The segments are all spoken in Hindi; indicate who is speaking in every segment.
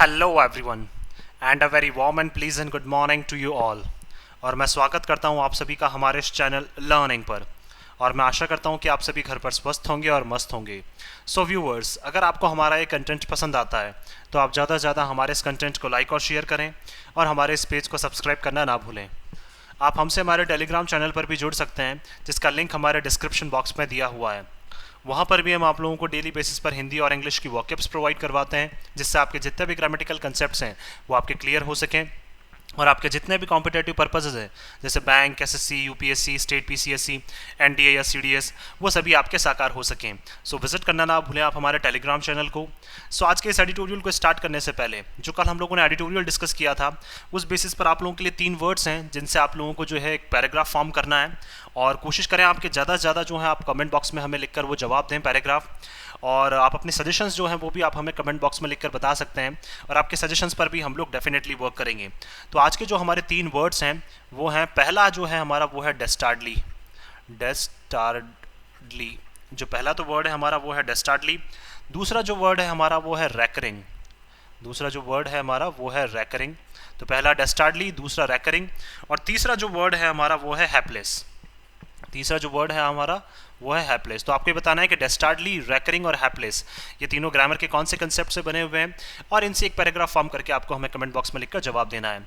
Speaker 1: Hello everyone and a very warm and pleasant good morning to you all. और मैं स्वागत करता हूं आप सभी का हमारे इस चैनल लर्निंग पर। और मैं आशा करता हूं कि आप सभी घर पर स्वस्थ होंगे और मस्त होंगे। सो व्यूअर्स, अगर आपको हमारा ये कंटेंट पसंद आता है तो आप ज़्यादा से ज़्यादा हमारे इस कंटेंट को लाइक और शेयर करें और हमारे इस पेज को सब्सक्राइब करना ना भूलें। आप हमसे हमारे टेलीग्राम चैनल पर भी जुड़ सकते हैं, जिसका लिंक हमारे डिस्क्रिप्शन बॉक्स में दिया हुआ है। वहाँ पर भी हम आप लोगों को डेली बेसिस पर हिंदी और इंग्लिश की वॉकअप्स प्रोवाइड करवाते हैं, जिससे आपके जितने भी ग्रामेटिकल कंसेप्ट्स हैं वो आपके क्लियर हो सकें और आपके जितने भी कॉम्पिटेटिव पर्पसेज हैं, जैसे bank, SSC, UPSC, state PCSC, NDA या सीडीएस, वो सभी आपके साकार हो सकें। सो विजिट करना ना भूलें आप हमारे टेलीग्राम चैनल को। सो आज के इस एडिटोरियल को स्टार्ट करने से पहले, जो कल हम लोगों ने एडिटोरियल डिस्कस किया था, उस बेसिस पर आप लोगों के लिए 3 वर्ड्स हैं जिनसे आप लोगों को जो है एक पैराग्राफ फॉर्म करना है। और कोशिश करें आपके ज़्यादा से ज़्यादा जो है आप कमेंट बॉक्स में हमें लिखकर वो जवाब दें पैराग्राफ। और आप अपने सजेशंस जो हैं वो भी आप हमें कमेंट बॉक्स में लिखकर बता सकते हैं, और आपके सजेशंस पर भी हम लोग डेफिनेटली वर्क करेंगे। तो आज के जो हमारे 3 वर्ड्स हैं वो हैं, पहला जो है हमारा वो है डेस्टार्डली। डेस्टार्डली जो पहला तो वर्ड है हमारा वो है डेस्टार्डली। दूसरा जो वर्ड है हमारा वो है रैकरिंग। दूसरा जो वर्ड है हमारा वो है रैकरिंग। तो पहला डेस्टार्डली, दूसरा रैकरिंग, और तीसरा जो वर्ड है हमारा वो है हैपलेस। तीसरा जो वर्ड है हमारा वो है हैपलेस। तो आपको ये बताना है कि डेस्टार्डली, रैकरिंग और हैपलेस ये तीनों ग्रामर के कौन से कंसेप्ट से बने हुए हैं, और इनसे एक पैराग्राफ फॉर्म करके आपको हमें कमेंट बॉक्स में लिखकर जवाब देना है।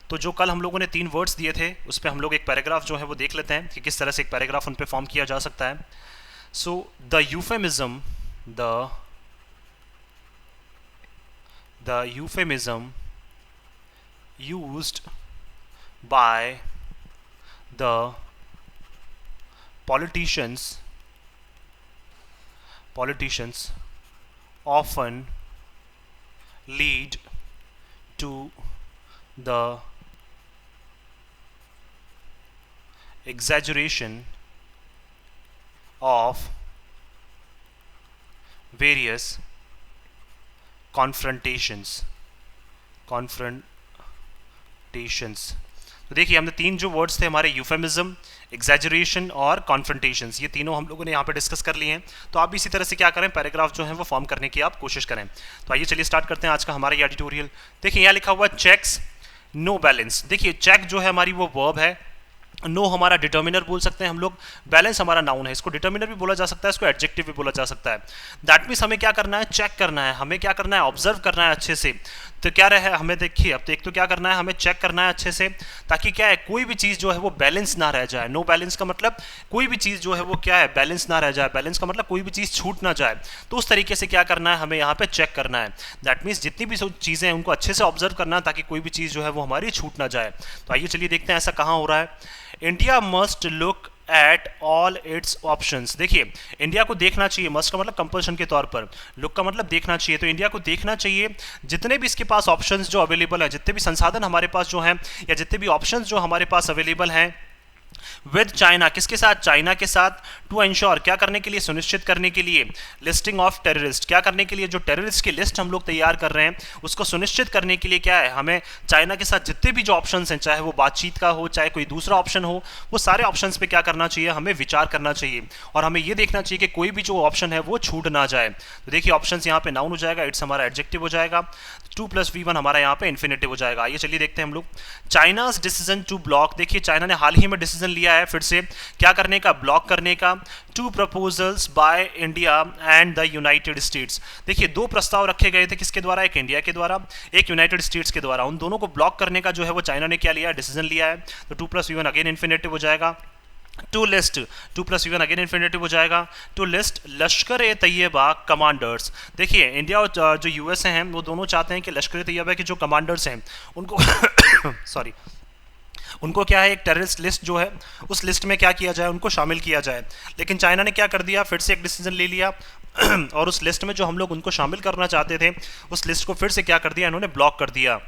Speaker 1: तो जो कल हम लोगों ने 3 वर्ड्स दिए थे उस पर हम लोग एक पैराग्राफ जो है वो देख लेते हैं कि किस तरह से एक पैराग्राफ उन पर फॉर्म किया जा सकता है। So the euphemism used by the politicians often lead to the exaggeration of various confrontations। तो देखिए, हमने 3 जो वर्ड्स थे हमारे, यूफेमिज्म, एग्जैजरेशन और कॉन्फ्रंटेशंस, ये तीनों हम लोगों ने यहाँ पे डिस्कस कर लिए हैं। तो आप भी इसी तरह से क्या करें, पैराग्राफ जो है वो फॉर्म करने की आप कोशिश करें। तो आइए चलिए स्टार्ट करते हैं आज का हमारा ये एडिटोरियल। देखिए यहाँ लिखा हुआ है चेक्स नो बैलेंस। देखिए चेक जो है हमारी वो वर्ब है, नो हमारा डिटर्मिनर बोल सकते हैं हम लोग, बैलेंस हमारा नाउन है। इसको डिटर्मिनर भी बोला जा सकता है, इसको एडजेक्टिव भी बोला जा सकता है। दैट मीन्स हमें क्या करना है, चेक करना है, हमें क्या करना है, ऑब्जर्व करना है अच्छे से। तो क्या रहे हमें, देखिए अब तो एक तो क्या करना है, हमें चेक करना है अच्छे से, ताकि क्या है कोई भी चीज़ जो है वो बैलेंस ना रह जाए। नो बैलेंस का मतलब कोई भी चीज़ जो है वो क्या है, बैलेंस ना रह जाए। बैलेंस का मतलब कोई भी चीज़ छूट ना जाए। तो उस तरीके से क्या करना है, हमें यहाँ पे चेक करना है। दैट मीन्स जितनी भी चीज़ें हैं उनको अच्छे से ऑब्जर्व करना है, ताकि कोई भी चीज़ जो है वो हमारी छूट ना जाए। तो आइए चलिए देखते हैं ऐसा कहाँ हो रहा है। India must look at all it's options. देखिए इंडिया को देखना चाहिए, मस्ट का मतलब कंपल्शन के तौर पर, लुक का मतलब देखना चाहिए। तो इंडिया को देखना चाहिए जितने भी इसके पास ऑप्शंस जो अवेलेबल हैं, जितने भी संसाधन हमारे पास जो हैं, या जितने भी ऑप्शंस जो हमारे पास अवेलेबल हैं, विद चाइना, किसके साथ, चाइना के साथ, टू एंश्योर, क्या करने के लिए, सुनिश्चित करने के लिए, लिस्टिंग ऑफ टेररिस्ट, क्या करने के लिए, जो टेररिस्ट की लिस्ट हम लोग तैयार कर रहे हैं उसको सुनिश्चित करने के लिए क्या है, हमें चाइना के साथ जितने भी जो ऑप्शंस हैं, चाहे वो बातचीत का हो, चाहे कोई दूसरा ऑप्शन हो, वो सारे ऑप्शंस पे क्या करना चाहिए, हमें विचार करना चाहिए। और हमें ये देखना चाहिए कि कोई भी जो ऑप्शन है वो छूट ना जाए। तो देखिए ऑप्शंस यहाँ पे नाउन हो जाएगा, इट्स हमारा एडजेक्टिव हो जाएगा, 2+V1 हमारा यहाँ पे इन्फिनेटिव हो जाएगा। आइए चलिए देखते हैं हम लोग। चाइनाज डिसीजन टू ब्लॉक, देखिए चाइना ने हाल ही में डिसीजन लिया है फिर से क्या करने का, ब्लॉक करने का, 2 proposals by India and the United states. देखिए 2 प्रस्ताव रखे गए थे, किसके द्वारा, एक इंडिया के द्वारा, एक यूनाइटेड स्टेट्स के द्वारा। उन दोनों को ब्लॉक करने का जो है वो चाइना ने क्या लिया, डिसीजन लिया है। तो 2+V1 अगेन इन्फिनेटिव हो जाएगा। To list, 2+V1 again infinitive हो जाएगा। To list Lashkar A Taiba commanders. देखिए इंडिया और जो यूएस हैं वो दोनों चाहते हैं कि लश्कर ए तैयबा के जो कमांडर्स हैं उनको सॉरी उनको क्या है, एक टेररिस्ट लिस्ट जो है उस लिस्ट में क्या किया जाए, उनको शामिल किया जाए। लेकिन चाइना ने क्या कर दिया, फिर से एक डिसीजन ले लिया और उस लिस्ट में जो हम लोग उनको शामिल करना चाहते थे उस लिस्ट को फिर से क्या कर दिया, इन्होंने ब्लॉक कर दिया।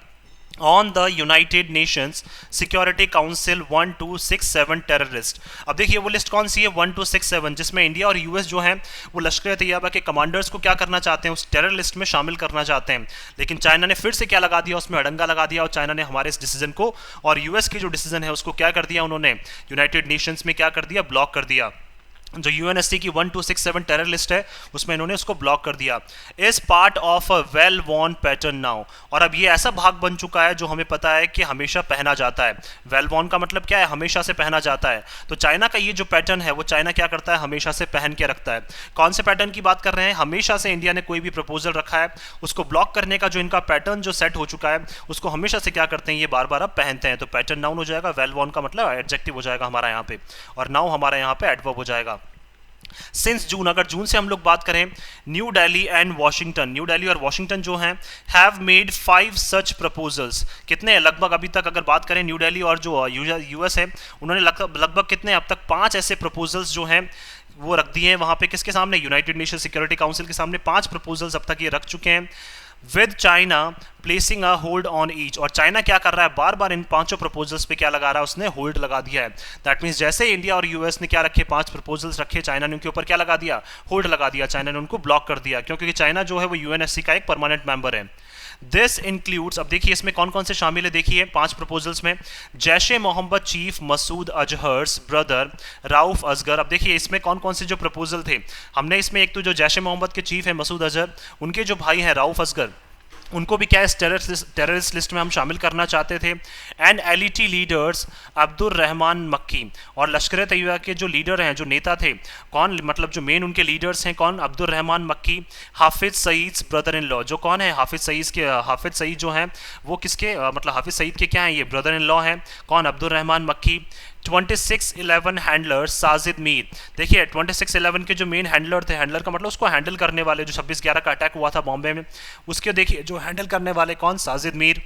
Speaker 1: On the United Nations security council 1267 terrorist. अब देखिए वो लिस्ट कौन सी है, 1267, जिसमें इंडिया और यूएस जो हैं वो लश्कर तैयबा के कमांडर्स को क्या करना चाहते हैं, उस टेरर लिस्ट में शामिल करना चाहते हैं। लेकिन चाइना ने फिर से क्या लगा दिया, उसमें अड़ंगा लगा दिया, और चाइना ने हमारे इस डिसीजन को और यूएस की जो डिसीजन है उसको क्या कर दिया, उन्होंने यूनाइटेड नेशंस में क्या कर दिया, ब्लॉक कर दिया। जो यूएनएससी की 1267 टेरर लिस्ट है उसमें इन्होंने उसको ब्लॉक कर दिया। Is part of a well worn pattern now, और अब ये ऐसा भाग बन चुका है जो हमें पता है कि हमेशा पहना जाता है। वेल वॉर्न का मतलब क्या है, हमेशा से पहना जाता है। तो चाइना का ये जो पैटर्न है वो चाइना क्या करता है, हमेशा से पहन के रखता है। कौन से पैटर्न की बात कर रहे हैं, हमेशा से इंडिया ने कोई भी प्रपोजल रखा है उसको ब्लॉक करने का जो इनका पैटर्न जो सेट हो चुका है उसको हमेशा से क्या करते हैं, ये बार बार अब पहनते हैं। तो पैटर्न नाउन हो जाएगा, वेल वॉर्न का मतलब एडजेक्टिव हो जाएगा हमारा यहाँ पे, और नाउ हमारा यहाँ पे एडवर्ब हो जाएगा। सिंस जून, अगर जून से हम लोग बात करें, new Delhi and Washington, new Delhi और वॉशिंगटन जो हैं हैव मेड 5 सच प्रपोजल्स। कितने लगभग अभी तक अगर बात करें, न्यू दिल्ली और जो यूएस है उन्होंने लगभग कितने अब तक 5 ऐसे प्रपोजल्स जो हैं वो रख दिए हैं वहाँ पे, किसके सामने, यूनाइटेड नेशन सिक्योरिटी काउंसिल के सामने 5 प्रपोजल्स अब तक ये रख चुके हैं, with China placing a hold on each. और चाइना क्या कर रहा है, बार बार इन 5 प्रपोजल्स पे क्या लगा रहा है, उसने होल्ड लगा दिया है। दैट मीन्स जैसे इंडिया और यूएस ने क्या रखे, 5 प्रपोजल्स रखे, चाइना ने उनके ऊपर क्या लगा दिया, होल्ड लगा दिया, चाइना ने उनको ब्लॉक कर दिया, क्योंकि चाइना जो है वो यूएनएससी का एक परमानेंट मेंबर है। दिस इंक्लूड्स, अब देखिए इसमें कौन कौन से शामिल है, देखिए 5 प्रपोजल्स में, जैश ए मोहम्मद चीफ मसूद अजहर्स ब्रदर राउफ असगर। अब देखिए इसमें कौन कौन से जो प्रपोजल थे, हमने इसमें एक तो जो जैश ए मोहम्मद के चीफ है मसूद अजहर, उनके जो भाई हैं राउफ असगर, उनको भी क्या इस टेररिस्ट लिस्ट में हम शामिल करना चाहते थे। And LeT leaders Abdul Rahman मक्की, और लश्कर तैयबा के जो लीडर हैं, जो नेता थे, कौन, मतलब जो मेन उनके लीडर्स हैं कौन, अब्दुल रहमान मक्की, Hafiz Saeed brother in law, जो कौन है, हाफिज सईद जो हैं वो किसके मतलब हाफिज सईद के क्या हैं, ये ब्रदर इन लॉ हैं, कौन, अब्दुल रहमान मक्की। 2611 हैंडलर साजिद मीर, देखिए 2611 के जो मेन हैंडलर थे, हैंडलर का मतलब उसको हैंडल करने वाले, जो 26/11 का अटैक हुआ था बॉम्बे में, उसके देखिए जो हैंडल करने वाले कौन, Sajid Mir.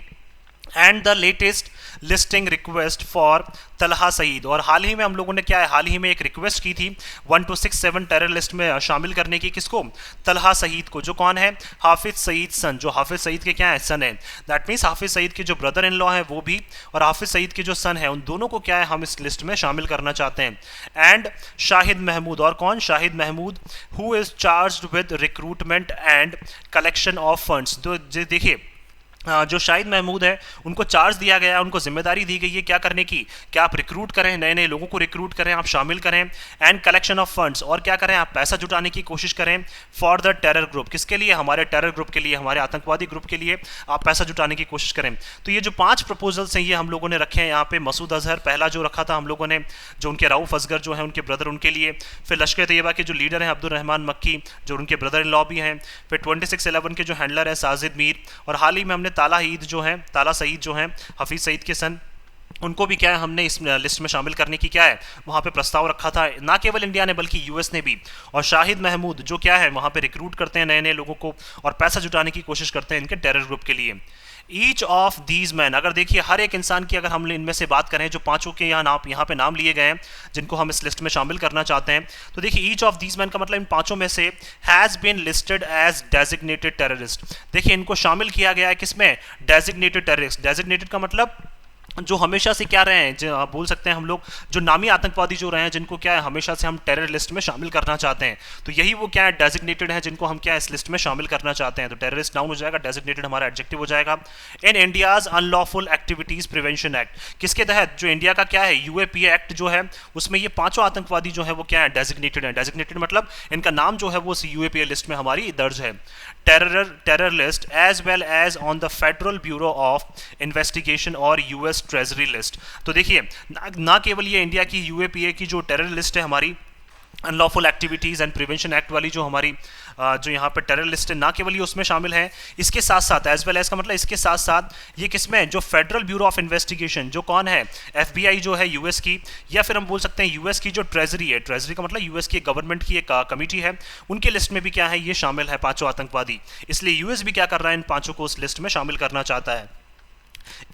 Speaker 1: And the latest listing request for Talha Saeed, और हाल ही में हम लोगों ने क्या है, हाल ही में एक रिक्वेस्ट की थी 1267 टेरर लिस्ट में शामिल करने की, किसको, तलहा सईद को, जो कौन है, हाफिज सईद सन, जो हाफिज सईद के क्या है, सन है। दैट मीन्स हाफिज सईद के जो ब्रदर इन लॉ है वो भी, और हाफिज सईद के जो सन है, उन दोनों को क्या है हम इस लिस्ट में शामिल करना चाहते हैं। एंड शाहिद महमूद, और कौन, Shahid Mahmood, who is charged with recruitment and collection of funds. तो देखिए जो शाहिद महमूद है उनको चार्ज दिया गया, उनको जिम्मेदारी दी गई है क्या करने की, क्या आप रिक्रूट करें, नए नए लोगों को रिक्रूट करें, आप शामिल करें, एंड कलेक्शन ऑफ फंड्स, और क्या करें, आप पैसा जुटाने की कोशिश करें, फॉर द टेरर ग्रुप, किसके लिए, हमारे टेरर ग्रुप के लिए, हमारे आतंकवादी ग्रुप के लिए आप पैसा जुटाने की कोशिश करें। तो ये जो 5 प्रपोजल्स हैं ये हम लोगों ने रखे हैं यहाँ पे। मसूद अजहर पहला जो रखा था हम लोगों ने, जो उनके राउफ असगर जो है उनके ब्रदर, उनके लिए। फिर लश्कर तैयबा के जो लीडर हैं अब्दुल रहमान मक्की, जो उनके ब्रदर इन लॉ भी हैं। फिर 2611 के जो हैंडलर हैं साजिद मीर, और हाल ही में हमने ताला सईद जो हैं हफीज सईद के सन, उनको भी क्या है हमने इस लिस्ट में शामिल करने की क्या है वहाँ पे प्रस्ताव रखा था, ना केवल इंडिया ने बल्कि यूएस ने भी। और शाहिद महमूद जो क्या है वहाँ पे रिक्रूट करते हैं नए नए लोगों को और पैसा जुटाने की कोशिश करते हैं इनके टेरर ग्रुप के लिए। ईच ऑफ दीज मैन, अगर देखिए हर एक इंसान की अगर हम इनमें से बात करें, जो 5 के यहाँ पे नाम लिए गए हैं जिनको हम इस लिस्ट में शामिल करना चाहते हैं, तो देखिए ईच ऑफ दीज मैन का मतलब इन 5 में से has been listed as designated terrorist. देखिए इनको शामिल किया गया है किसमें, डेजिग्नेटेड टेररिस्ट। डेजिग्नेटेड का मतलब जो हमेशा से क्या रहे हैं, जो आप बोल सकते हैं हम लोग जो नामी आतंकवादी जो रहे हैं, जिनको क्या है हमेशा से हम टेरर लिस्ट में शामिल करना चाहते हैं, तो यही वो क्या है डेजिग्नेटेड है जिनको हम क्या इस लिस्ट में शामिल करना चाहते हैं। तो टेररिस्ट नाउन हो जाएगा, डेजिग्नेटेड हमारा एडजेक्टिव हो जाएगा। In India's unlawful activities prevention act, किसके तहत, जो इंडिया का क्या है यूएपीए एक्ट जो है उसमें ये 5 आतंकवादी जो है वो क्या है डेजिग्नेटेड है। डेजिग्नेटेड मतलब इनका नाम जो है वो यूएपीए लिस्ट में हमारी दर्ज है। Terror list as well as on the Federal Bureau of Investigation और यूएस ट्रेजरी लिस्ट। तो देखिए ना केवल ये इंडिया की यूएपीए की जो टेरर लिस्ट है हमारी unlawful activities and prevention act वाली जो हमारी जो यहाँ पर टेरर लिस्ट है, ना केवल ये उसमें शामिल है, इसके साथ साथ एज वेल एज का मतलब इसके साथ साथ ये किसमें, जो फेडरल ब्यूरो ऑफ इन्वेस्टिगेशन जो कौन है एफबीआई जो है यूएस की, या फिर हम बोल सकते हैं यूएस की जो ट्रेजरी है, ट्रेजरी का मतलब यूएस की गवर्नमेंट की एक कमेटी है, उनके लिस्ट में भी क्या है ये शामिल है 5 आतंकवादी। इसलिए यूएस भी क्या कर रहा है इन 5 को उस लिस्ट में शामिल करना चाहता है।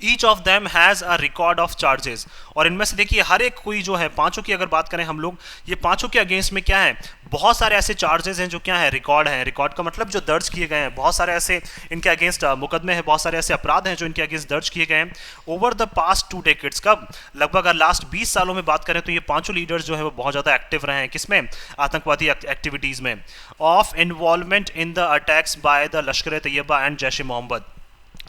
Speaker 1: Each of them has a record of charges, और इनमें से देखिए हर एक कोई जो है 5 की अगर बात करें हम लोग, ये 5 के अगेंस्ट में क्या है बहुत सारे ऐसे चार्जेस हैं जो क्या है रिकॉर्ड हैं। रिकॉर्ड का मतलब जो दर्ज किए गए हैं, बहुत सारे ऐसे इनके अगेंस्ट मुकदमे हैं, बहुत सारे ऐसे अपराध हैं जो इनके अगेंस्ट दर्ज किए गए हैं ओवर द पास्ट 2 डेकेड्स। कब, लगभग अगर लास्ट 20 सालों में बात करें तो ये 5 लीडर्स जो है वो बहुत ज़्यादा एक्टिव रहे हैं किसमें, आतंकवादी एक्टिविटीज़ में। Of involvement in the attacks by the Lashkar Taiba and Jaish ए मोहम्मद,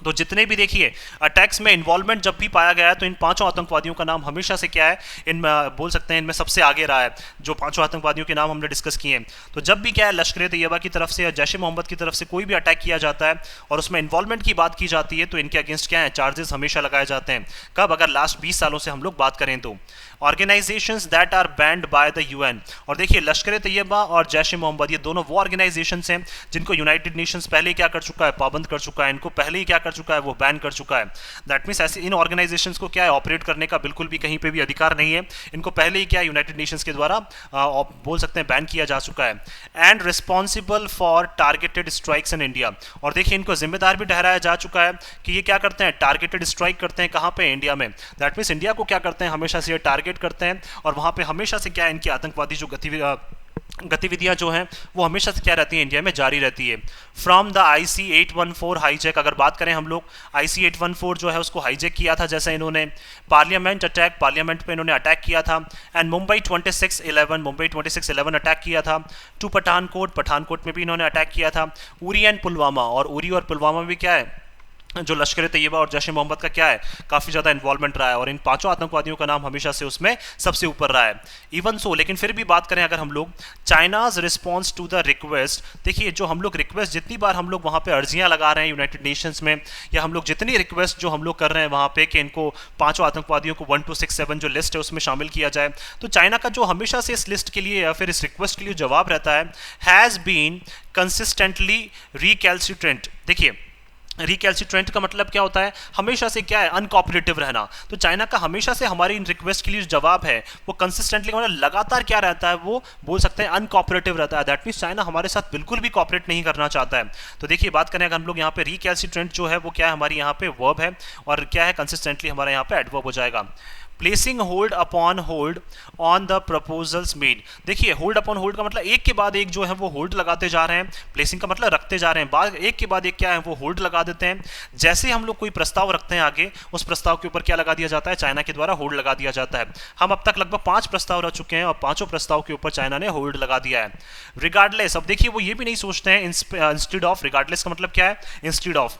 Speaker 1: तो जितने भी देखिए अटैक्स में इन्वॉल्वमेंट जब भी पाया गया है तो इन पांचों आतंकवादियों का नाम हमेशा से क्या है, इन बोल सकते हैं इनमें सबसे आगे रहा है, जो पांचों आतंकवादियों के नाम हमने डिस्कस किए हैं। तो जब भी क्या है लश्कर तैयबा की तरफ से या जैश ए मोहम्मद की तरफ से कोई भी अटैक किया जाता है और उसमें इन्वॉल्वमेंट की बात की जाती है तो इनके अगेंस्ट क्या है, चार्जेस हमेशा लगाए जाते हैं। कब? अगर लास्ट 20 सालों से हम लोग बात करें तो। Organisations that are banned by the UN, और देखिए लश्कर तैयबा और जैश ए मोहम्मद ये दोनों वो ऑर्गेनाइजेशंस हैं जिनको यूनाइटेड नेशंस पहले क्या कर चुका है, पाबंद कर चुका है, इनको पहले ही क्या कर चुका है, वो बैन कर चुका है। दैट मीन्स ऐसे इन ऑर्गेनाइजेशंस को क्या है, ऑपरेट करने का बिल्कुल भी कहीं पे भी अधिकार नहीं है, इनको पहले ही क्या यूनाइटेड नेशंस के द्वारा बोल सकते हैं बैन किया जा चुका है। And responsible for targeted strikes in India, और देखिए इनको जिम्मेदार भी ठहराया जा चुका है कि ये क्या करते हैं, टारगेटेड स्ट्राइक करते हैं। कहाँ पे? इंडिया में। दैट मीन्स इंडिया को क्या करते हैं, हमेशा से ये टारगेट करते हैं और वहाँ पे हमेशा से क्या है, इनकी आतंकवादी जो गतिविधियां जो हैं वो हमेशा से क्या रहती है, इंडिया में जारी रहती है। फ्रॉम द IC-814 हाईजैक, अगर बात करें हम लोग IC-814 जो है उसको हाईजैक किया था, जैसे इन्होंने पार्लियामेंट अटैक, पार्लियामेंट पे इन्होंने अटैक किया था। एंड मुंबई 26/11 अटैक किया था। टू पठानकोट, पठानकोट में भी इन्होंने अटैक किया था। उरी एंड पुलवामा, और उरी और पुलवामा भी क्या है, जो लश्कर तैयबा और जैश ए मोहम्मद का क्या है, काफ़ी ज़्यादा इन्वॉल्वमेंट रहा है और इन पांचों आतंकवादियों का नाम हमेशा से उसमें सबसे ऊपर रहा है। इवन सो, लेकिन फिर भी बात करें अगर हम लोग China's response to the request, देखिए जो हम लोग रिक्वेस्ट, जितनी बार हम लोग वहाँ पे अर्जियाँ लगा रहे हैं यूनाइटेड नेशंस में, या हम लोग जितनी रिक्वेस्ट जो हम लोग कर रहे हैं वहाँ पे कि इनको पांचों आतंकवादियों को 1267 जो लिस्ट है उसमें शामिल किया जाए, तो चाइना का जो हमेशा से इस लिस्ट के लिए या फिर इस रिक्वेस्ट के लिए जवाब रहता है, हैज़ बीन कंसिस्टेंटली रिकैल्सिट्रेंट। देखिए रिकैल्सिट्रेंट का मतलब क्या होता है, हमेशा से क्या है, अनकोऑपरेटिव रहना। तो चाइना का हमेशा से हमारी इन रिक्वेस्ट के लिए जो जवाब है वो कंसिस्टेंटली मतलब लगातार क्या रहता है, वो बोल सकते हैं अनकोऑपरेटिव रहता है। दैट मीन्स चाइना हमारे साथ बिल्कुल भी कोऑपरेट नहीं करना चाहता है। तो देखिए बात करें अगर हम लोग यहाँ पे रिकैल्सिट्रेंट जो है वो क्या है, हमारी यहाँ पे वर्ब है और क्या है, कंसिस्टेंटली हमारे यहाँ पे एडवर्ब हो जाएगा। Placing hold upon hold on the proposals made, देखिए होल्ड अपॉन होल्ड का मतलब एक के बाद एक जो है वो होल्ड लगाते जा रहे हैं, प्लेसिंग का मतलब रखते जा रहे हैं, एक के बाद एक क्या है वो होल्ड लगा देते हैं। जैसे हम लोग कोई प्रस्ताव रखते हैं आगे, उस प्रस्ताव के ऊपर क्या लगा दिया जाता है, चाइना के द्वारा होल्ड लगा दिया जाता है। हम अब तक लगभग 5 प्रस्ताव रख चुके हैं और पांचों प्रस्ताव के ऊपर चाइना ने होल्ड लगा दिया है। रिगार्डलेस, अब देखिए वो ये भी नहीं सोचते हैं इंस्टेड ऑफ, रिगार्डलेस का मतलब क्या है, instead of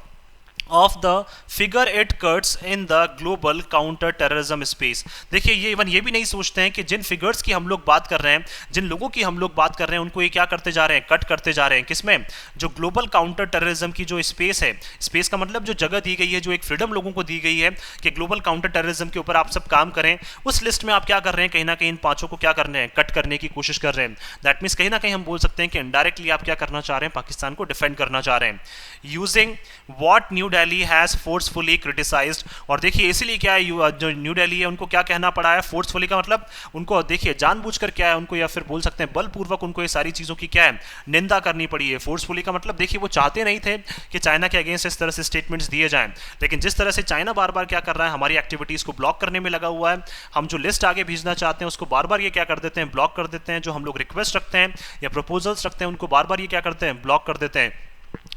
Speaker 1: the figure it cuts in the global counter terrorism space. देखिए ये इवन ये भी नहीं सोचते हैं कि जिन फिगर्स की हम लोग बात कर रहे हैं, जिन लोगों की हम लोग बात कर रहे हैं, उनको ये क्या करते जा रहे हैं, कट करते जा रहे हैं। किसमें? जो ग्लोबल काउंटर टेररिज्म की जो स्पेस है, स्पेस का मतलब जो जगह दी गई है, जो एक फ्रीडम लोगों को दी गई है कि ग्लोबल काउंटर टेररिज्म के ऊपर आप सब काम करें, उस लिस्ट में आप क्या कर रहे हैं, कहीं ना कहीं इन पांचों को क्या करने हैं, कट करने की कोशिश कर रहे हैं। दैट मीन्स कहीं ना कहीं हम बोल सकते हैं कि इनडायरेक्टली आप क्या करना चाह रहे हैं, पाकिस्तान को डिफेंड करना चाह रहे हैं। Using what new Delhi has forcefully criticised, और देखिए इसीलिए क्या है, जो न्यू दिल्ली है उनको क्या कहना पड़ा है, फोर्सफुली का मतलब उनको देखिए जानबूझकर क्या है, उनको या फिर बोल सकते हैं बलपूर्वक उनको ये सारी चीज़ों की क्या है, निंदा करनी पड़ी है। फोर्सफुली का मतलब देखिए वो चाहते नहीं थे कि चाइना के अगेंस्ट इस तरह से स्टेटमेंट्स दिए जाएं, लेकिन जिस तरह से चाइना बार बार क्या कर रहा है, हमारी एक्टिविटीज़ को ब्लॉक करने में लगा हुआ है, हम जो लिस्ट आगे भेजना चाहते हैं उसको बार बार ये क्या कर देते हैं, ब्लॉक कर देते हैं। जो हम लोग रिक्वेस्ट रखते हैं या प्रपोजल्स रखते हैं उनको बार बार ये क्या करते हैं, ब्लॉक कर देते हैं।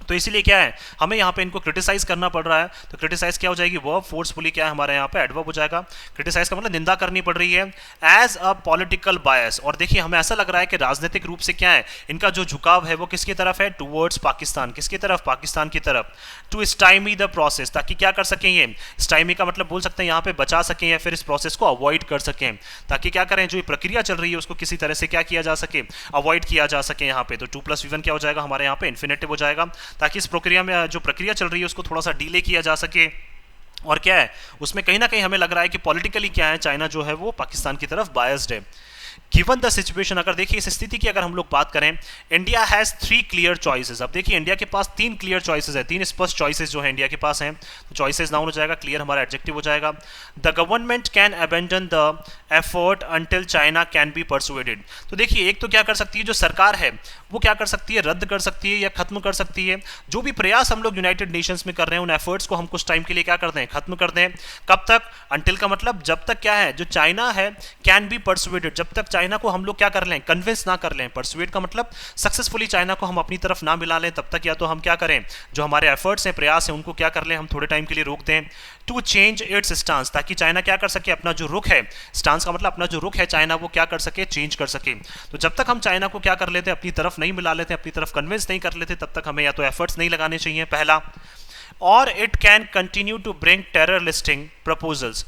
Speaker 1: तो इसीलिए क्या है, हमें यहाँ पे इनको क्रिटिसाइज करना पड़ रहा है। तो क्रिटिसाइज क्या हो जाएगी, वर्ब, फोर्सफुली क्या है हमारे यहाँ पे एडवर्ब हो जाएगा। क्रिटिसाइज का मतलब निंदा करनी पड़ रही है एज अ पॉलिटिकल बायस, और देखिए हमें ऐसा लग रहा है कि राजनीतिक रूप से क्या है, इनका जो झुकाव है वो किसकी तरफ है, टूवर्ड्स पाकिस्तान। किसकी तरफ, पाकिस्तान की तरफ। टू स्टाइमी द प्रोसेस, ताकि क्या कर सकें, ये स्टाइमी का मतलब बोल सकते हैं यहाँ पे बचा सकें या फिर इस प्रोसेस को अवॉइड कर सकें, ताकि क्या करें, जो ये प्रक्रिया चल रही है उसको किसी तरह से क्या किया जा सके, अवॉइड किया जा सके यहाँ पे। तो 2+V1 क्या हो जाएगा हमारे यहाँ पे, इन्फिनेटिव हो जाएगा, ताकि इस प्रक्रिया में जो प्रक्रिया चल रही है उसको थोड़ा सा डिले किया जा सके। और क्या है उसमें कहीं ना कहीं हमें लग रहा है कि पॉलिटिकली क्या है, चाइना जो है वो पाकिस्तान की तरफ बायस्ड है। गिवन द सिचुएशन, अगर देखिए इस स्थिति की अगर हम लोग बात करें, इंडिया हैज 3 क्लियर चॉइसेस। अब देखिए इंडिया के पास 3 क्लियर चॉइसेस है, 3 स्पष्ट चॉइसेस जो है इंडिया के पास हैं। तो चॉइसेस नाउन हो जाएगा, क्लियर हमारा एडजेक्टिव हो जाएगा। The government can abandon the effort until China can be persuaded. तो देखिए एक तो क्या कर सकती है, जो सरकार है वो क्या कर सकती है, रद्द कर सकती है या खत्म कर सकती है जो भी प्रयास हम लोग यूनाइटेड नेशंस में कर रहे हैं, उन एफर्ट्स को हम कुछ टाइम के लिए क्या कर दें, खत्म कर दें। कब तक, अंटिल का मतलब जब तक क्या है, जो चाइना है कैन बी परसुएडेड, जब तक चाइना को हम लोग क्या कर लें, कन्विंस ना कर लें। परसुएड का मतलब सक्सेसफुली चाइना को हम अपनी तरफ ना मिला लें, तब तक या तो हम क्या करें, जो हमारे एफर्ट्स हैं, प्रयास हैं, उनको क्या कर लें, हम थोड़े टाइम के लिए रोक दें। टू चेंज इट्स स्टांस, ताकि चाइना क्या कर सके, अपना जो रुख है, स्टांस का मतलब अपना जो रुख है चाइना, वो क्या कर सके, चेंज कर सके। तो जब तक हम चाइना को क्या कर लेते हैं, अपनी तरफ नहीं मिला लेते, अपनी तरफ कन्विंस नहीं कर लेते, तब तक हमें या तो एफर्ट्स नहीं लगाने चाहिए, पहला। और it can continue to bring terror listing proposals.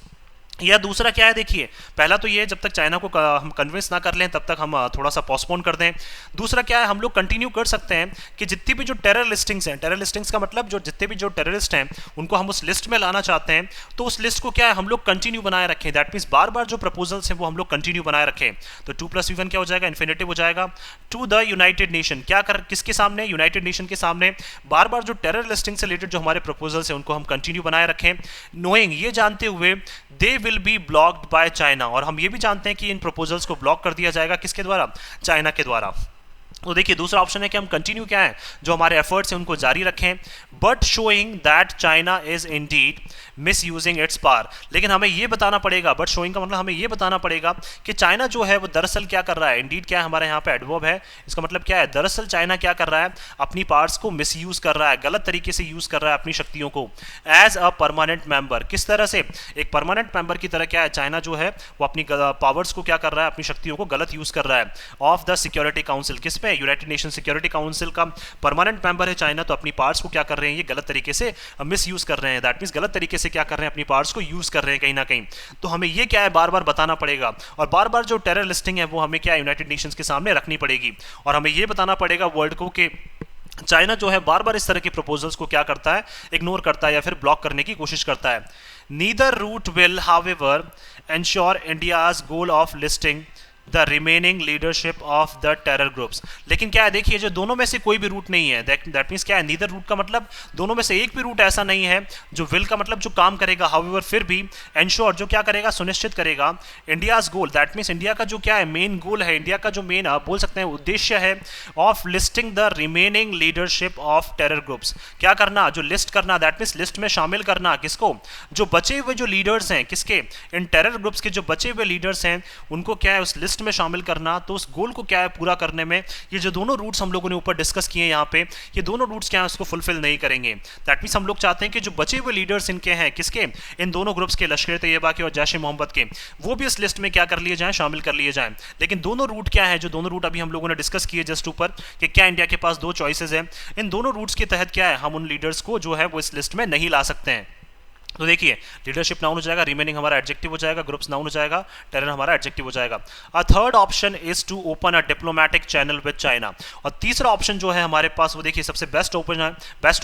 Speaker 1: या दूसरा क्या है, देखिए पहला तो ये जब तक चाइना को हम कन्विंस ना कर लें तब तक हम थोड़ा सा पोस्टपोन कर दें। दूसरा क्या है, हम लोग कंटिन्यू कर सकते हैं कि जितनी भी जो टेरर लिस्टिंग्स हैं, टेरर लिस्टिंग्स का मतलब जो जितने भी जो टेररिस्ट हैं उनको हम उस लिस्ट में लाना चाहते हैं, तो उस लिस्ट को क्या है हम लोग कंटिन्यू बनाए रखें। दैट मीन्स बार बार जो प्रपोजल्स हैं वो हम लोग कंटिन्यू बनाए रखें। तो 2+V1 क्या हो जाएगा, इन्फिनेटिव हो जाएगा। टू द यूनाइटेड नेशन, क्या कर किसके सामने, यूनाइटेड नेशन के सामने बार बार जो टेरर लिस्टिंग से रिलेटेड जो हमारे प्रपोजल्स हैं उनको हम कंटिन्यू बनाए रखें। नोइंग, ये जानते हुए they will be blocked by China, और हम ये भी जानते हैं कि इन प्रपोजल्स को ब्लॉक कर दिया जाएगा किसके द्वारा, चाइना के द्वारा। तो देखिए दूसरा ऑप्शन है कि हम कंटिन्यू क्या है जो हमारे एफर्ट्स हैं उनको जारी रखें, but showing that China is Indeed miss using its power. लेकिन हमें यह बताना पड़ेगा, बट शोइंग का मतलब हमें यह बताना पड़ेगा कि चाइना जो है वो दरअसल क्या कर रहा है। इंडीड क्या है, हमारे यहाँ पे एडवर्ब है, इसका मतलब क्या है, दरअसल चाइना क्या कर रहा है, अपनी पावर्स को मिस यूज कर रहा है, गलत तरीके से यूज कर रहा है अपनी शक्तियों को। एज अ परमानेंट मेंबर, किस तरह से, एक परमानेंट मेंबर की तरह क्या है चाइना जो है वो अपनी पावर्स को क्या कर रहा है, अपनी शक्तियों को गलत यूज कर रहा है। ऑफ द सिक्योरिटी काउंसिल, किस पे, यूनाइटेड नेशन सिक्योरिटी काउंसिल का परमानेंट मेंबर है चाइना, तो अपनी पावर्स को क्या कर रहे हैं, ये गलत तरीके से मिस यूज कर रहे हैं। दैट मींस गलत तरीके से क्या कर रहे हैं, अपनी पावर्स को यूज कर रहे हैं कहीं ना कहीं। तो हमें ये क्या है बार बार बताना पड़ेगा, और बार बार जो टेरर लिस्टिंग है वो हमें क्या है यूनाइटेड नेशंस के सामने रखनी पड़ेगी, और हमें ये बताना पड़ेगा वर्ल्ड को कि चाइना जो है बार बार इस तरह के प्रपोजल्स को क्या करता है, इग्नोर करता है या फिर ब्लॉक करने की कोशिश करता है। Neither route will however ensure India's goal of listing the remaining leadership of the terror groups. लेकिन क्या है, देखिए जो दोनों में से कोई भी रूट नहीं है, दैट मीन्स क्या है, नीदर रूट का मतलब दोनों में से एक भी रूट ऐसा नहीं है जो विल का मतलब जो काम करेगा, हाउएवर फिर भी एंश्योर जो क्या करेगा, सुनिश्चित करेगा India's goal, that means India का जो क्या है मेन गोल है, इंडिया का जो मेन आप बोल सकते हैं उद्देश्य है, of listing the remaining leadership of terror groups. क्या करना, जो लिस्ट करना, दैट मीन्स लिस्ट में शामिल करना किसको, जो बचे हुए जो लीडर्स हैं किसके, इन टेरर ग्रुप्स के जो बचे हुए लीडर्स हैं उनको क्या है उस लिस्ट में शामिल करना। तो उस गोल को क्या है पूरा करने में ये जो दोनों रूट्स हम लोगों ने ऊपर डिस्कस किए हैं यहाँ पे, ये दोनों रूट्स क्या है उसको फुलफिल नहीं करेंगे। दैट मींस हम लोग चाहते हैं कि जो बचे हुए लीडर्स इनके हैं किसके, इन दोनों ग्रुप्स के, लश्कर तैयबा के और जैश ए मोहम्मद के, वो भी इस लिस्ट में क्या कर लिए जाएं, शामिल कर लिए जाएं। लेकिन दोनों रूट क्या है, जो दोनों रूट अभी हम लोगों ने डिस्कस किए जस्ट ऊपर, कि क्या इंडिया के पास दो चॉइसेस हैं, इन दोनों रूट्स के तहत क्या है हम उन लीडर्स को जो है वो इस लिस्ट में नहीं ला सकते हैं। तो देखिए लीडरशिप नाउन हो जाएगा, रिमेनिंग हमारा एडजेक्टिव हो जाएगा, ग्रुप्स नाउन हो जाएगा, टेरर हमारा एडजेक्टिव हो जाएगा। A third option is to open a diplomatic channel with China. और तीसरा ऑप्शन जो है हमारे पास वो देखिए सबसे बेस्ट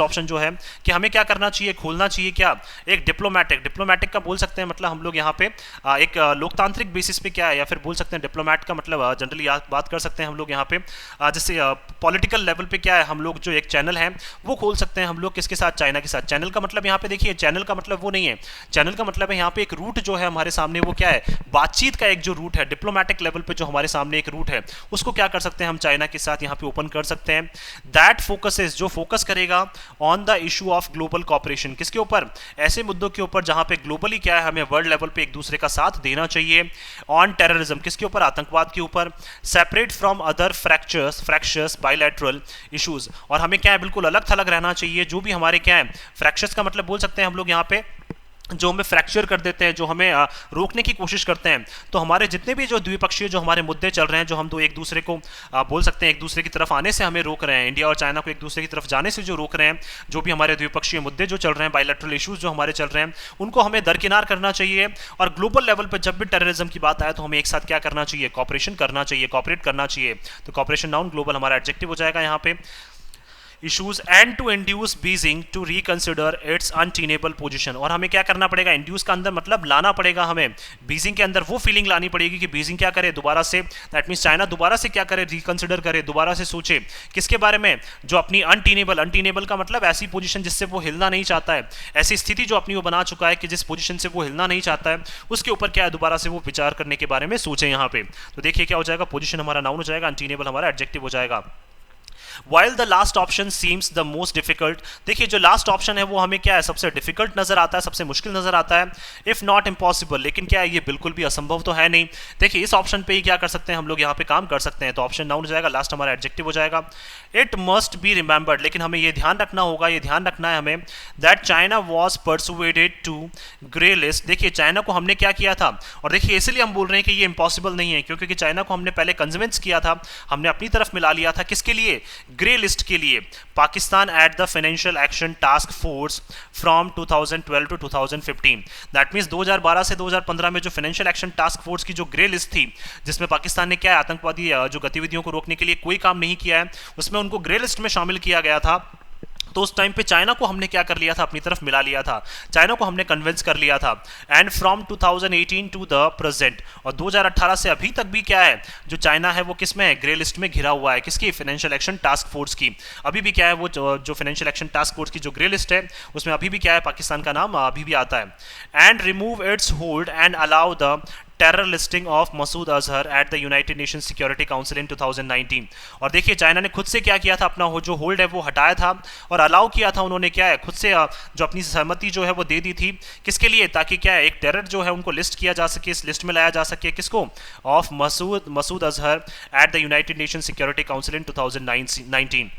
Speaker 1: ऑप्शन जो है कि हमें क्या करना चाहिए, खोलना चाहिए क्या, एक डिप्लोमेटिक का बोल सकते हैं मतलब हम लोग यहाँ पे एक लोकतांत्रिक बेसिस पे क्या है, या फिर बोल सकते हैं डिप्लोमेट का मतलब जनरली बात कर सकते हैं हम लोग यहाँ पे जैसे पॉलिटिकल लेवल पे क्या है, हम लोग जो एक चैनल है वो खोल सकते हैं हम लोग किसके साथ, चाइना के साथ। चैनल का मतलब यहाँ पे देखिए, चैनल का मतलब वो नहीं है, चैनल का मतलब है यहाँ पे एक रूट जो है हमारे सामने वो क्या है, बातचीत का एक जो रूट है डिप्लोमेटिक लेवल पे जो हमारे सामने एक रूट है उसको क्या कर सकते हैं हम चाइना के साथ यहाँ पे ओपन कर सकते हैं। दैट फोकसेस, जो फोकस करेगा on the issue of global cooperation, किसके ऊपर, ऐसे मुद्दों के ऊपर जहां पे ग्लोबली क्या है हमें वर्ल्ड लेवल पे एक दूसरे का साथ देना चाहिए। ऑन टेररिज्म, किसके ऊपर, आतंकवाद के ऊपर। Separate from other fractures bilateral issues, और हमें क्या है बिल्कुल अलग थलग रहना चाहिए जो भी हमारे क्या है, फ्रैक्चर्स का मतलब बोल सकते हैं हम लोग यहाँ पे जो हमें फ्रैक्चर कर देते हैं, जो हमें रोकने की कोशिश करते हैं। तो हमारे जितने भी जो द्विपक्षीय जो हमारे मुद्दे चल रहे हैं, जो हम दो एक दूसरे को बोल सकते हैं एक दूसरे की तरफ आने से हमें रोक रहे हैं, इंडिया और चाइना को एक दूसरे की तरफ जाने से जो रोक रहे हैं, जो भी हमारे द्विपक्षीय मुद्दे जो चल रहे हैं, बायलैटरल इश्यूज जो हमारे चल रहे हैं, उनको हमें दरकिनार करना चाहिए। और ग्लोबल लेवल पर जब भी टेररिज्म की बात आए तो हमें एक साथ क्या करना चाहिए, कॉपरेशन करना चाहिए, कॉपरेट करना चाहिए। तो कॉपरेशन नाउन, ग्लोबल हमारा एडजेक्टिव हो जाएगा यहाँ पे। Issues and to induce Beijing to reconsider its untenable position, और हमें क्या करना पड़ेगा, इंड्यूस का अंदर मतलब लाना पड़ेगा हमें, बीजिंग के अंदर वो फीलिंग लानी पड़ेगी कि बीजिंग क्या करे दोबारा से, दैट मींस चाइना दोबारा से क्या करे, रिकंसिडर करे, दोबारा से सोचे किसके बारे में, जो अपनी अनटेनेबल का मतलब ऐसी पोजीशन जिससे वो हिलना नहीं चाहता है, ऐसी स्थिति जो अपनी वो बना चुका है कि जिस पोजीशन से वो हिलना नहीं चाहता है उसके ऊपर क्या है दोबारा से वो विचार करने के बारे में सोचे यहाँ पे। तो देखिए क्या हो जाएगा, पोजीशन हमारा नाउन हो जाएगा, अनटेनेबल हमारा एडजेक्टिव हो जाएगा। While the last option seems the most difficult, देखिए जो लास्ट ऑप्शन है वो हमें क्या है सबसे डिफिकल्ट नजर आता है, सबसे मुश्किल नजर आता है, इफ नॉट इम्पॉसिबल, लेकिन क्या है ये बिल्कुल भी असंभव तो है नहीं। देखिए इस ऑप्शन पे ही क्या कर सकते हैं हम लोग यहाँ पे काम कर सकते हैं। तो ऑप्शन नाउन हो जाएगा, लास्ट हमारा एडजेक्टिव हो जाएगा। इट मस्ट बी रिमेंबर्ड, लेकिन हमें ये ध्यान रखना होगा, ये ध्यान रखना है हमें, that China was persuaded to grey list. देखिए चाइना को हमने क्या किया था, और देखिए इसलिए हम बोल रहे हैं कि ये इम्पॉसिबल नहीं है क्योंकि चाइना को हमने पहले कन्विंस किया था, हमने अपनी तरफ मिला लिया था, किसके लिए, ग्रे लिस्ट के लिए Pakistan at the Financial Action Task Force from 2012 to 2015। That means 2012 से 2015 में जो फाइनेंशियल एक्शन टास्क फोर्स की जो ग्रे लिस्ट थी, जिसमें पाकिस्तान ने क्या है आतंकवादी जो गतिविधियों को रोकने के लिए कोई काम नहीं किया है, उसमें उनको ग्रे लिस्ट में शामिल किया गया था। तो उस टाइम पे चाइना को हमने क्या कर लिया था, अपनी तरफ मिला लिया था, चाइना को हमने कन्विंस कर लिया था। And from 2018 to the present, और 2018 से अभी तक भी क्या है, जो चाइना है वो किस में है, ग्रे लिस्ट में घिरा हुआ है। किसकी? फाइनेंशियल एक्शन टास्क फोर्स की। अभी भी क्या है वो जो फाइनेंशियल एक्शन टास्क फोर्स की जो ग्रे लिस्ट है उसमें अभी भी क्या है, पाकिस्तान का नाम अभी भी आता है। And remove its hold and allow the terror listing of Masood Azhar at the United Nation Security Council in 2019। और देखिए चाइना ने खुद से क्या किया था, अपना जो होल्ड है वो हटाया था और अलाउ किया था उन्होंने, क्या है, खुद से जो अपनी सहमति जो है वो दे दी थी। किसके लिए? ताकि क्या है, एक टेरर जो है उनको लिस्ट किया जा सके, इस लिस्ट में लाया जा सके। किसको? Of Masood Azhar at the United Nation Security Council in 2019।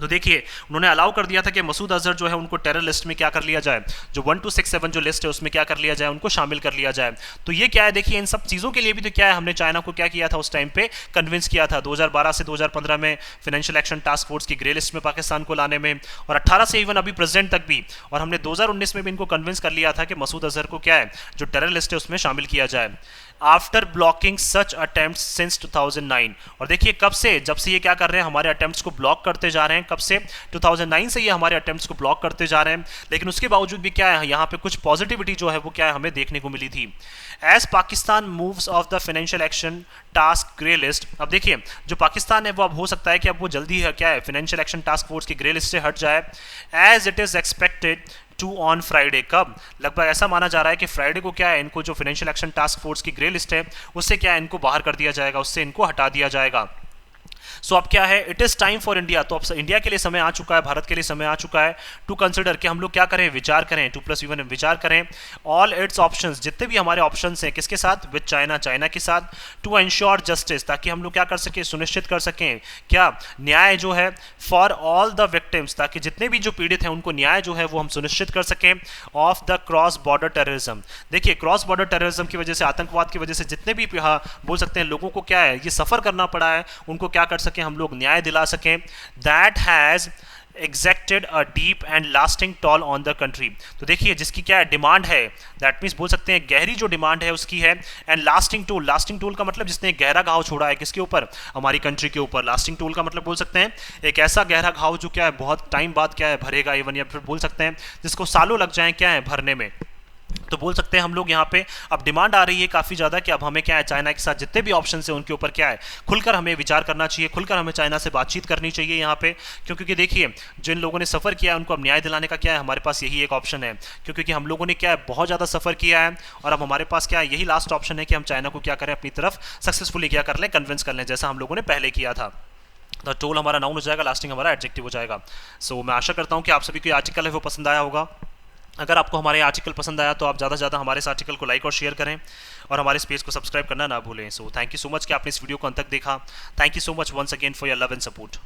Speaker 1: तो देखिए उन्होंने अलाउ कर दिया था कि मसूद अजहर जो है उनको टेरर लिस्ट में क्या कर लिया जाए, जो 1267 जो लिस्ट है उसमें क्या कर लिया जाए, उनको शामिल कर लिया जाए। तो ये क्या है, देखिए इन सब चीज़ों के लिए भी तो क्या है, हमने चाइना को क्या किया था उस टाइम पे, कन्विंस किया था 2012 से 2015 में फाइनेंशियल एक्शन टास्क फोर्स की ग्रे लिस्ट में पाकिस्तान को लाने में, और 18 से इवन अभी प्रेजेंट तक भी। और हमने 2019 में भी इनको कन्विंस कर लिया था कि मसूद अजहर को क्या है, जो टेरर लिस्ट है उसमें शामिल किया जाए। आफ्टर ब्लॉकिंग सच अटेम्प्ट्स सिंस 2009। और देखिए कब से, जब से ये क्या कर रहे हैं, हमारे अटेम्प्ट्स को ब्लॉक करते जा रहे हैं। कब से? 2009 से ये हमारे अटेम्प्ट्स को ब्लॉक करते जा रहे हैं। लेकिन उसके बावजूद भी क्या है, यहाँ पे कुछ पॉजिटिविटी जो है वो क्या है, हमें देखने को मिली थी। As Pakistan moves off the Financial Action Task grey list. अब देखिए जो पाकिस्तान है वो अब हो सकता है कि अब वो जल्दी है क्या है, फाइनेंशियल एक्शन टास्क फोर्स की ग्रे लिस्ट से हट जाए। As it is expected to on Friday. कब? लगभग ऐसा माना जा रहा है कि फ्राइडे को क्या है, इनको जो फाइनेंशियल एक्शन टास्क फोर्स की ग्रे लिस्ट है उससे क्या है, इनको बाहर कर दिया जाएगा, उससे इनको हटा दिया जाएगा। सो अब क्या है, it is time for India. तो अब इंडिया के लिए समय आ चुका है, भारत के लिए समय आ चुका है टू कंसिडर कि हम लोग क्या करें, विचार करें, 2+1 विचार करें ऑल इट्स ऑप्शंस, जितने भी हमारे ऑप्शंस हैं, किसके साथ, विद चाइना, चाइना के साथ, टू एंश्योर जस्टिस, ताकि हम लोग क्या कर सकें, सुनिश्चित कर सकें क्या, न्याय जो है फॉर ऑल द विक्टिम्स, ताकि जितने भी जो पीड़ित हैं उनको न्याय जो है वो हम सुनिश्चित कर सकें of the cross border terrorism. देखिए क्रॉस बॉर्डर टेररिज्म की वजह से, आतंकवाद की वजह से जितने भी बोल सकते हैं लोगों को क्या है, ये सफ़र करना पड़ा है, उनको क्या कर सकें हम लोग, न्याय दिला सकें। That has exacted a deep and lasting toll on the country. तो देखिए जिसकी क्या है, डिमांड है, दैट मीन्स बोल सकते हैं गहरी जो डिमांड है उसकी है। And lasting toll, lasting toll का मतलब जिसने एक गहरा घाव छोड़ा है, किसके ऊपर, हमारी कंट्री के ऊपर। लास्टिंग टोल का मतलब बोल सकते हैं एक ऐसा गहरा घाव जो क्या है बहुत टाइम बाद क्या है भरेगा इवन, या फिर बोल सकते हैं जिसको सालों लग जाए क्या है भरने में। तो बोल सकते हैं हम लोग यहाँ पे अब डिमांड आ रही है काफ़ी ज़्यादा कि अब हमें क्या है, चाइना के साथ जितने भी ऑप्शन है उनके ऊपर क्या है, खुलकर हमें विचार करना चाहिए, खुलकर हमें चाइना से बातचीत करनी चाहिए यहाँ पे। क्योंकि देखिए जिन लोगों ने सफ़र किया है उनको अब न्याय दिलाने का क्या है, हमारे पास यही एक ऑप्शन है। क्योंकि हम लोगों ने क्या है, बहुत ज़्यादा सफ़र किया है और अब हमारे पास क्या है, यही लास्ट ऑप्शन है कि हम चाइना को क्या करें, अपनी तरफ सक्सेसफुली क्या कर लें, कन्विंस कर लें, जैसा हम लोगों ने पहले किया था। तो टोल हमारा नाउन हो जाएगा, लास्टिंग हमारा एडजेक्टिव हो जाएगा। सो मैं आशा करता हूँ कि आप सभी को आर्टिकल है वो पसंद आया होगा। अगर आपको हमारे आर्टिकल पसंद आया तो आप ज़्यादा से ज़्यादा हमारे इस आर्टिकल को लाइक और शेयर करें और हमारे इस पेज को सब्सक्राइब करना ना भूलें। So thank you so much कि आपने इस वीडियो को अंत तक देखा। Thank you so much once again for your love and support.